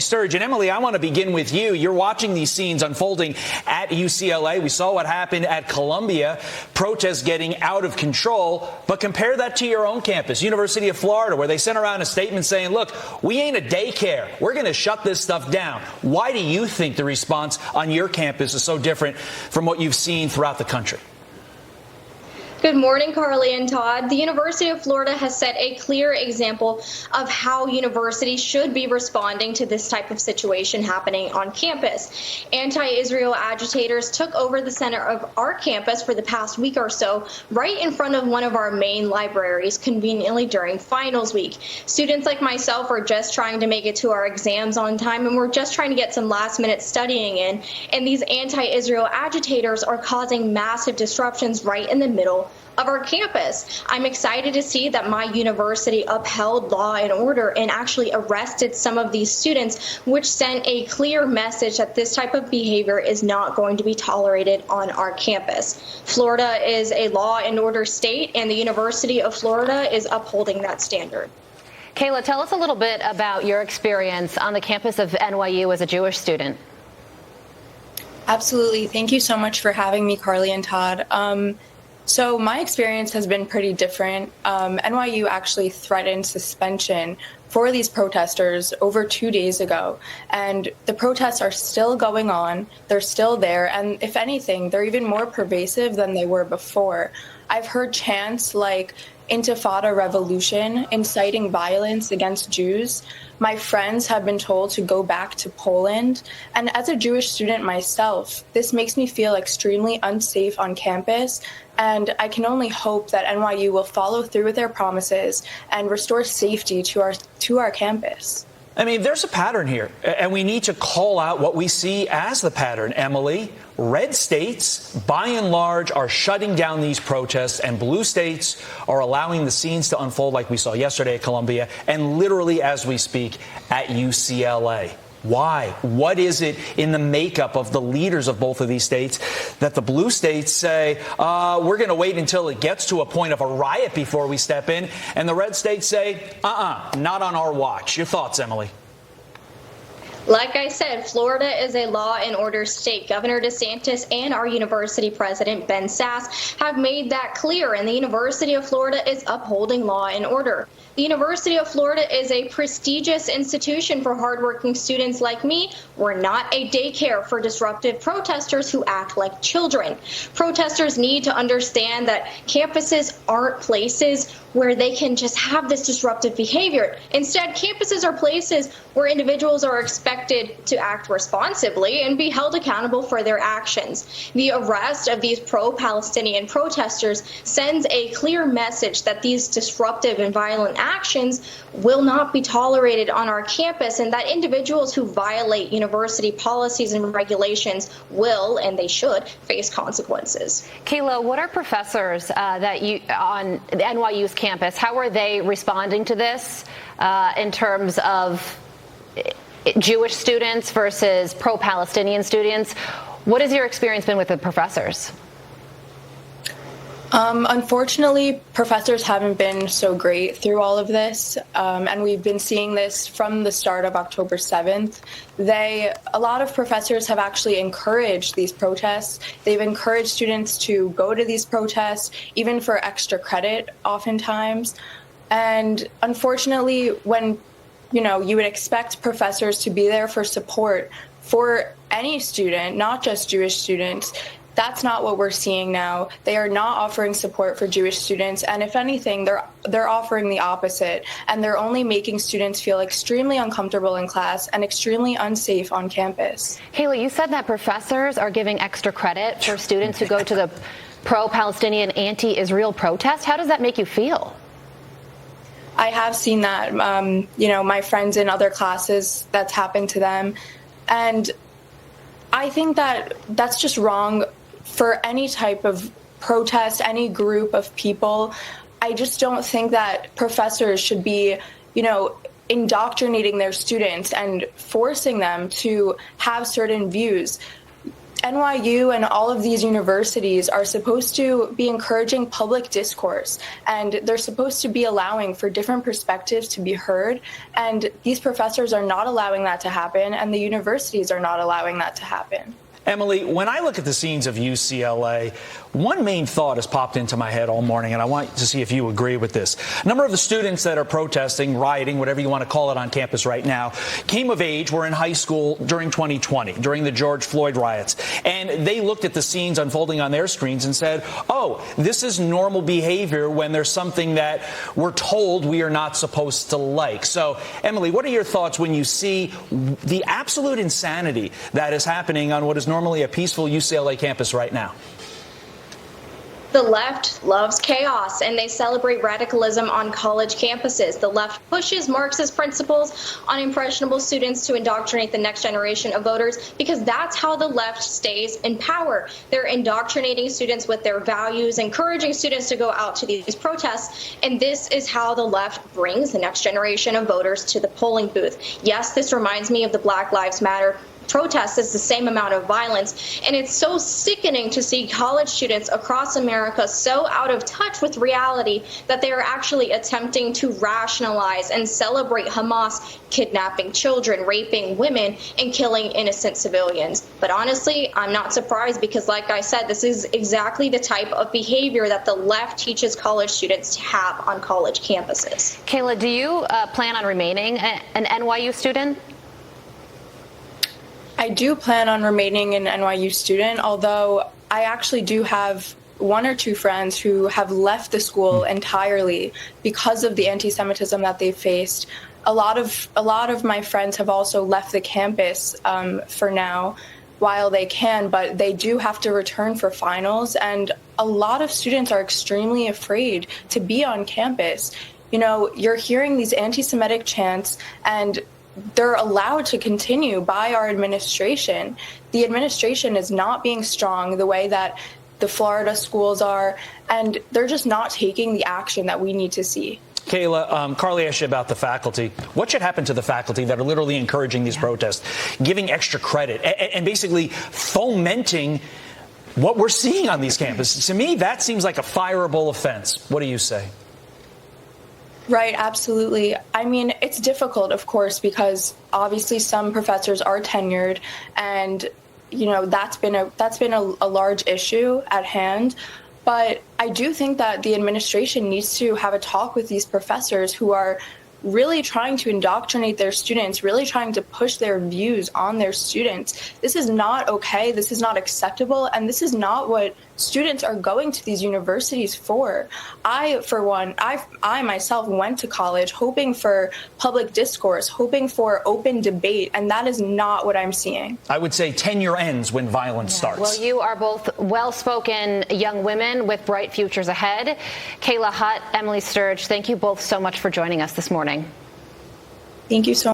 Sturge and Emily, I want to begin with you. You're watching these scenes unfolding at UCLA. We saw what happened at Columbia, protests getting out of control. But compare that to your own campus, University of Florida, where they sent around a statement saying, look, we ain't a daycare. We're going to shut this stuff down. Why do you think the response on your campus is so different from what you've seen throughout the country? Good morning, Carly and Todd. The University of Florida has set a clear example of how universities should be responding to this type of situation happening on campus. Anti-Israel agitators took over the center of our campus for the past week or so, right in front of one of our main libraries, conveniently during finals week. Students like myself are just trying to make it to our exams on time, and we're just trying to get some last-minute studying in. And these anti-Israel agitators are causing massive disruptions right in the middle of our campus. I'm excited to see that my university upheld law and order and actually arrested some of these students, which sent a clear message that this type of behavior is not going to be tolerated on our campus. Florida is a law and order state, and the University of Florida is upholding that standard. Kayla, tell us a little bit about your experience on the campus of NYU as a Jewish student. Absolutely. Thank you so much for having me, Carly and Todd. So my experience has been pretty different. NYU actually threatened suspension for these protesters over 2 days ago. And the protests are still going on. They're still there. And if anything, they're even more pervasive than they were before. I've heard chants like Intifada revolution, inciting violence against Jews. My friends have been told to go back to Poland. And as a Jewish student myself, this makes me feel extremely unsafe on campus. And I can only hope that NYU will follow through with their promises and restore safety to our campus. I mean, there's a pattern here, and we need to call out what we see as the pattern, Emily. Red states, by and large, are shutting down these protests, and blue states are allowing the scenes to unfold like we saw yesterday at Columbia and literally, as we speak, at UCLA. Why? What is it in the makeup of the leaders of both of these states that the blue states say, we're going to wait until it gets to a point of a riot before we step in, and the red states say, not on our watch? Your thoughts, Emily? Like I said, Florida is a law and order state. Governor DeSantis and our university president, Ben Sasse, have made that clear, and the University of Florida is upholding law and order. The University of Florida is a prestigious institution for hardworking students like me. We're not a daycare for disruptive protesters who act like children. Protesters need to understand that campuses aren't places where they can just have this disruptive behavior. Instead, campuses are places where individuals are expected to act responsibly and be held accountable for their actions. The arrest of these pro-Palestinian protesters sends a clear message that these disruptive and violent actions will not be tolerated on our campus, and that individuals who violate university policies and regulations will, and they should, face consequences. Kayla, what are professors on NYU's campus, how are they responding to this in terms of Jewish students versus pro-Palestinian students? What has your experience been with the professors? Unfortunately, professors haven't been so great through all of this, and we've been seeing this from the start of October 7th. A lot of professors have actually encouraged these protests. They've encouraged students to go to these protests, even for extra credit, oftentimes. And unfortunately, when you would expect professors to be there for support for any student, not just Jewish students, that's not what we're seeing now. They are not offering support for Jewish students, and if anything, they're offering the opposite, and they're only making students feel extremely uncomfortable in class and extremely unsafe on campus. Kayla, you said that professors are giving extra credit for students who go to the pro-Palestinian, anti-Israel protest. How does that make you feel? I have seen that. My friends in other classes, that's happened to them, and I think that that's just wrong for any type of protest, any group of people. I just don't think that professors should be, indoctrinating their students and forcing them to have certain views. NYU and all of these universities are supposed to be encouraging public discourse, and they're supposed to be allowing for different perspectives to be heard. And these professors are not allowing that to happen, and the universities are not allowing that to happen. Emily, when I look at the scenes of UCLA, one main thought has popped into my head all morning, and I want to see if you agree with this. A number of the students that are protesting, rioting, whatever you want to call it on campus right now, came of age, were in high school during 2020, during the George Floyd riots. And they looked at the scenes unfolding on their screens and said, oh, this is normal behavior when there's something that we're told we are not supposed to like. So, Emily, what are your thoughts when you see the absolute insanity that is happening on what is normally a peaceful UCLA campus right now? The left loves chaos, and they celebrate radicalism on college campuses. The left pushes Marxist principles on impressionable students to indoctrinate the next generation of voters, because that's how the left stays in power. They're indoctrinating students with their values, encouraging students to go out to these protests, and this is how the left brings the next generation of voters to the polling booth. Yes, this reminds me of the Black Lives Matter protests. Is the same amount of violence. And it's so sickening to see college students across America so out of touch with reality that they are actually attempting to rationalize and celebrate Hamas kidnapping children, raping women, and killing innocent civilians. But honestly, I'm not surprised, because like I said, this is exactly the type of behavior that the left teaches college students to have on college campuses. Kayla, do you plan on remaining an NYU student? I do plan on remaining an NYU student, although I actually do have one or two friends who have left the school entirely because of the anti-Semitism that they faced. A lot of my friends have also left the campus for now while they can, but they do have to return for finals, and a lot of students are extremely afraid to be on campus. You know, you're hearing these anti-Semitic chants, and they're allowed to continue by our administration. The administration is not being strong the way that the Florida schools are, and they're just not taking the action that we need to see. Kayla, Carly asked you about the faculty. What should happen to the faculty that are literally encouraging these protests, giving extra credit, and basically fomenting what we're seeing on these campuses? To me, that seems like a fireable offense. What do you say? Right, absolutely. I mean, it's difficult, of course, because obviously some professors are tenured, and you know that's been a large issue at hand. But I do think that the administration needs to have a talk with these professors who are really trying to indoctrinate their students, really trying to push their views on their students. This is not okay. This is not acceptable. And this is not what students are going to these universities for. I, for one, I myself went to college hoping for public discourse, hoping for open debate, and that is not what I'm seeing. I would say tenure ends when violence starts. Well, you are both well-spoken young women with bright futures ahead. Kayla Hutt, Emily Sturge, thank you both so much for joining us this morning. Thank you so much.